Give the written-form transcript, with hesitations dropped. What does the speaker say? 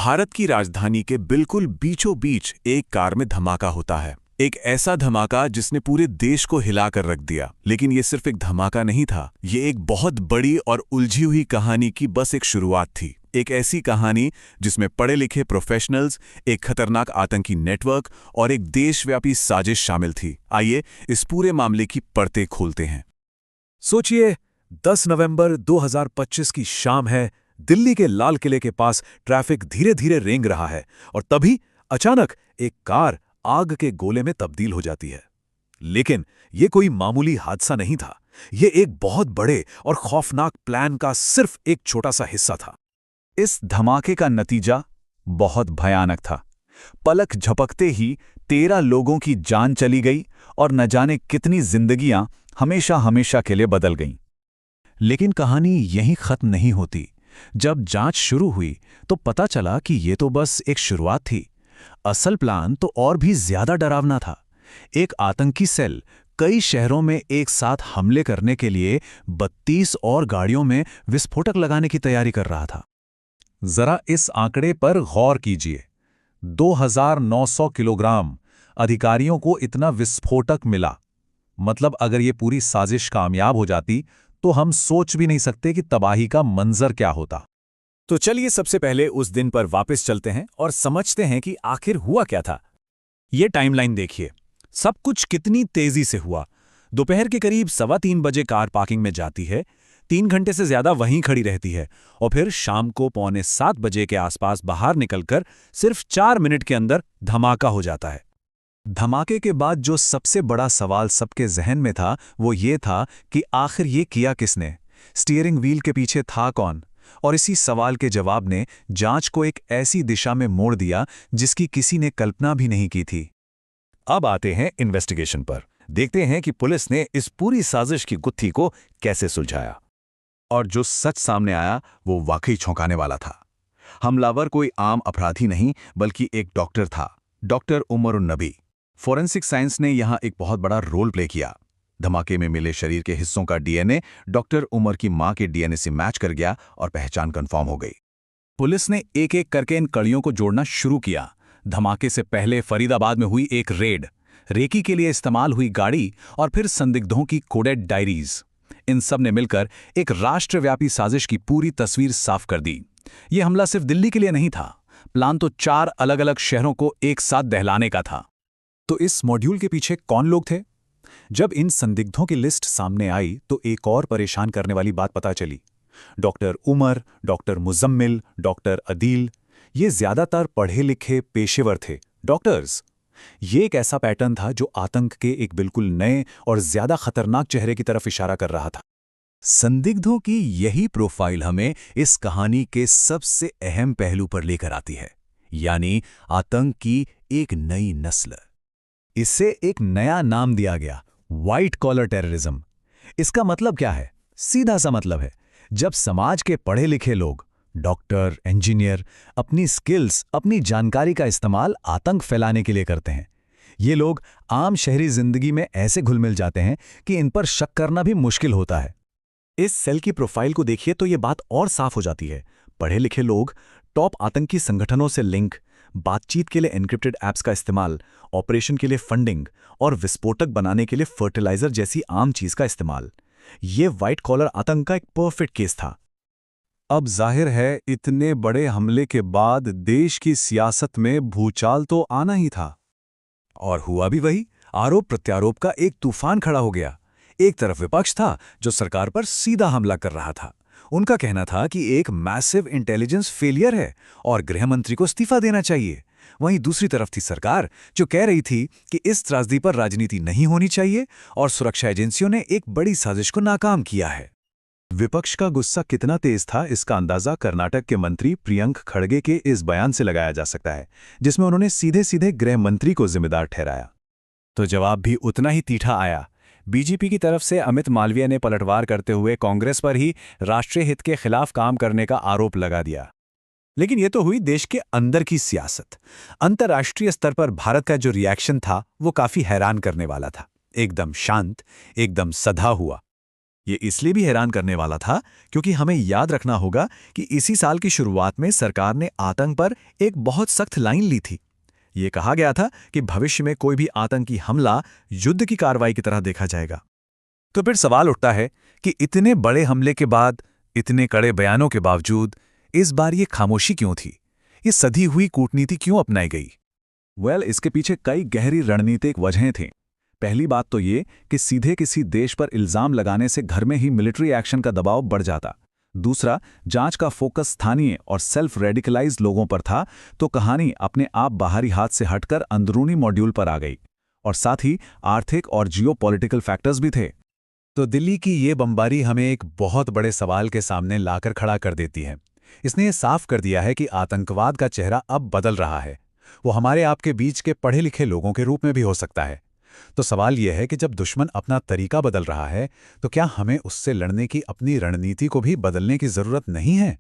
भारत की राजधानी के बिल्कुल बीचों बीच एक कार में धमाका होता है। एक ऐसा धमाका जिसने पूरे देश को हिलाकर रख दिया। लेकिन ये सिर्फ एक धमाका नहीं था, ये एक बहुत बड़ी और उलझी हुई कहानी की बस एक शुरुआत थी। एक ऐसी कहानी जिसमें पढ़े लिखे प्रोफेशनल्स, एक खतरनाक आतंकी नेटवर्क और एक देशव्यापी साजिश शामिल थी। आइए इस पूरे मामले की परतें खोलते हैं। सोचिए, 10 नवंबर 2025 की शाम है। दिल्ली के लाल किले के पास ट्रैफिक धीरे धीरे रेंग रहा है और तभी अचानक एक कार आग के गोले में तब्दील हो जाती है। लेकिन यह कोई मामूली हादसा नहीं था, यह एक बहुत बड़े और खौफनाक प्लान का सिर्फ एक छोटा सा हिस्सा था। इस धमाके का नतीजा बहुत भयानक था। पलक झपकते ही 13 लोगों की जान चली गई और न जाने कितनी जिंदगियां हमेशा हमेशा के लिए बदल गईं। लेकिन कहानी यहीं खत्म नहीं होती। जब जांच शुरू हुई तो पता चला कि यह तो बस एक शुरुआत थी। असल प्लान तो और भी ज्यादा डरावना था। एक आतंकी सेल कई शहरों में एक साथ हमले करने के लिए 32 और गाड़ियों में विस्फोटक लगाने की तैयारी कर रहा था। जरा इस आंकड़े पर गौर कीजिए, 2900 किलोग्राम। अधिकारियों को इतना विस्फोटक मिला। मतलब अगर ये पूरी साजिश कामयाब हो जाती तो हम सोच भी नहीं सकते कि तबाही का मंजर क्या होता। तो चलिए सबसे पहले उस दिन पर वापस चलते हैं और समझते हैं कि आखिर हुआ क्या था। ये टाइमलाइन देखिए, सब कुछ कितनी तेजी से हुआ। दोपहर के करीब 3:15 बजे कार पार्किंग में जाती है, 3 घंटे से ज्यादा वहीं खड़ी रहती है और फिर शाम को 6:45 बजे के आसपास बाहर निकलकर सिर्फ 4 मिनट के अंदर धमाका हो जाता है। धमाके के बाद जो सबसे बड़ा सवाल सबके जहन में था वो ये था कि आखिर ये किया किसने, स्टीयरिंग व्हील के पीछे था कौन। और इसी सवाल के जवाब ने जांच को एक ऐसी दिशा में मोड़ दिया जिसकी किसी ने कल्पना भी नहीं की थी। अब आते हैं इन्वेस्टिगेशन पर। देखते हैं कि पुलिस ने इस पूरी साजिश की गुत्थी को कैसे सुलझाया। और जो सच सामने आया वो वाकई चौंकाने वाला था। हमलावर कोई आम अपराधी नहीं बल्कि एक डॉक्टर था, डॉक्टर उमर उन नबी। फोरेंसिक साइंस ने यहां एक बहुत बड़ा रोल प्ले किया। धमाके में मिले शरीर के हिस्सों का डीएनए डॉक्टर उमर की मां के डीएनए से मैच कर गया और पहचान कंफर्म हो गई। पुलिस ने एक एक करके इन कड़ियों को जोड़ना शुरू किया। धमाके से पहले फरीदाबाद में हुई एक रेड, रेकी के लिए इस्तेमाल हुई गाड़ी और फिर संदिग्धों की कोडेड डायरीज, इन सब ने मिलकर एक राष्ट्रव्यापी साजिश की पूरी तस्वीर साफ कर दी। यह हमला सिर्फ दिल्ली के लिए नहीं था, प्लान तो 4 अलग अलग शहरों को एक साथ दहलाने का था। तो इस मॉड्यूल के पीछे कौन लोग थे? जब इन संदिग्धों की लिस्ट सामने आई तो एक और परेशान करने वाली बात पता चली। Doctor Umar, doctor Muzammil, doctor Adeel, ये ज्यादातर पढ़े लिखे पेशेवर थे, डॉक्टर्स। ये एक ऐसा पैटर्न था जो आतंक के एक बिल्कुल नए और ज्यादा खतरनाक चेहरे की तरफ इशारा कर रहा था। संदिग्धों की यही प्रोफाइल हमें इस कहानी के सबसे अहम पहलू पर लेकर आती है, यानी आतंक की एक नई नस्ल। इसे एक नया नाम दिया गया, व्हाइट कॉलर टेररिज्म। इसका मतलब क्या है? सीधा सा मतलब है, जब समाज के पढ़े लिखे लोग, डॉक्टर, इंजीनियर, अपनी स्किल्स, अपनी जानकारी का इस्तेमाल आतंक फैलाने के लिए करते हैं। ये लोग आम शहरी जिंदगी में ऐसे घुल मिल जाते हैं कि इन पर शक करना भी मुश्किल होता है। इस सेल की प्रोफाइल को देखिए तो ये बात और साफ हो जाती है। पढ़े लिखे लोग, टॉप आतंकी संगठनों से लिंक, बातचीत के लिए एन्क्रिप्टेड ऐप्स का इस्तेमाल, ऑपरेशन के लिए फंडिंग और विस्फोटक बनाने के लिए फर्टिलाइजर जैसी आम चीज का इस्तेमाल। ये व्हाइट कॉलर आतंक का एक परफेक्ट केस था। अब जाहिर है इतने बड़े हमले के बाद देश की सियासत में भूचाल तो आना ही था। और हुआ भी वही। आरोप प्रत्यारोप का एक तूफान खड़ा हो गया। एक तरफ विपक्ष था जो सरकार पर सीधा हमला कर रहा था। उनका कहना था कि एक मैसिव इंटेलिजेंस फेलियर है और गृह मंत्री को इस्तीफा देना चाहिए। वहीं दूसरी तरफ थी सरकार जो कह रही थी कि इस त्रासदी पर राजनीति नहीं होनी चाहिए और सुरक्षा एजेंसियों ने एक बड़ी साजिश को नाकाम किया है। विपक्ष का गुस्सा कितना तेज था इसका अंदाजा कर्नाटक के मंत्री प्रियंक खड़गे के इस बयान से लगाया जा सकता है, जिसमें उन्होंने सीधे सीधे गृह मंत्री को जिम्मेदार ठहराया। तो जवाब भी उतना ही तीखा आया। बीजेपी की तरफ से अमित मालवीय ने पलटवार करते हुए कांग्रेस पर ही राष्ट्रीय हित के खिलाफ काम करने का आरोप लगा दिया। लेकिन यह तो हुई देश के अंदर की सियासत। अंतर्राष्ट्रीय स्तर पर भारत का जो रिएक्शन था वो काफी हैरान करने वाला था। एकदम शांत, एकदम सधा हुआ। ये इसलिए भी हैरान करने वाला था क्योंकि हमें याद रखना होगा कि इसी साल की शुरुआत में सरकार ने आतंक पर एक बहुत सख्त लाइन ली थी। ये कहा गया था कि भविष्य में कोई भी आतंकी हमला युद्ध की कार्रवाई की तरह देखा जाएगा। तो फिर सवाल उठता है कि इतने बड़े हमले के बाद, इतने कड़े बयानों के बावजूद इस बार ये खामोशी क्यों थी? ये सधी हुई कूटनीति क्यों अपनाई गई? इसके पीछे कई गहरी रणनीतिक वजहें थीं। पहली बात तो ये कि सीधे किसी देश पर इल्जाम लगाने से घर में ही मिलिट्री एक्शन का दबाव बढ़ जाता। दूसरा, जांच का फोकस स्थानीय और सेल्फ रेडिकलाइज्ड लोगों पर था, तो कहानी अपने आप बाहरी हाथ से हटकर अंदरूनी मॉड्यूल पर आ गई। और साथ ही आर्थिक और जियोपॉलिटिकल फैक्टर्स भी थे। तो दिल्ली की ये बमबारी हमें एक बहुत बड़े सवाल के सामने लाकर खड़ा कर देती है। इसने ये साफ कर दिया है कि आतंकवाद का चेहरा अब बदल रहा है। वो हमारे आपके बीच के पढ़े लिखे लोगों के रूप में भी हो सकता है। तो सवाल यह है कि जब दुश्मन अपना तरीका बदल रहा है, तो क्या हमें उससे लड़ने की अपनी रणनीति को भी बदलने की जरूरत नहीं है?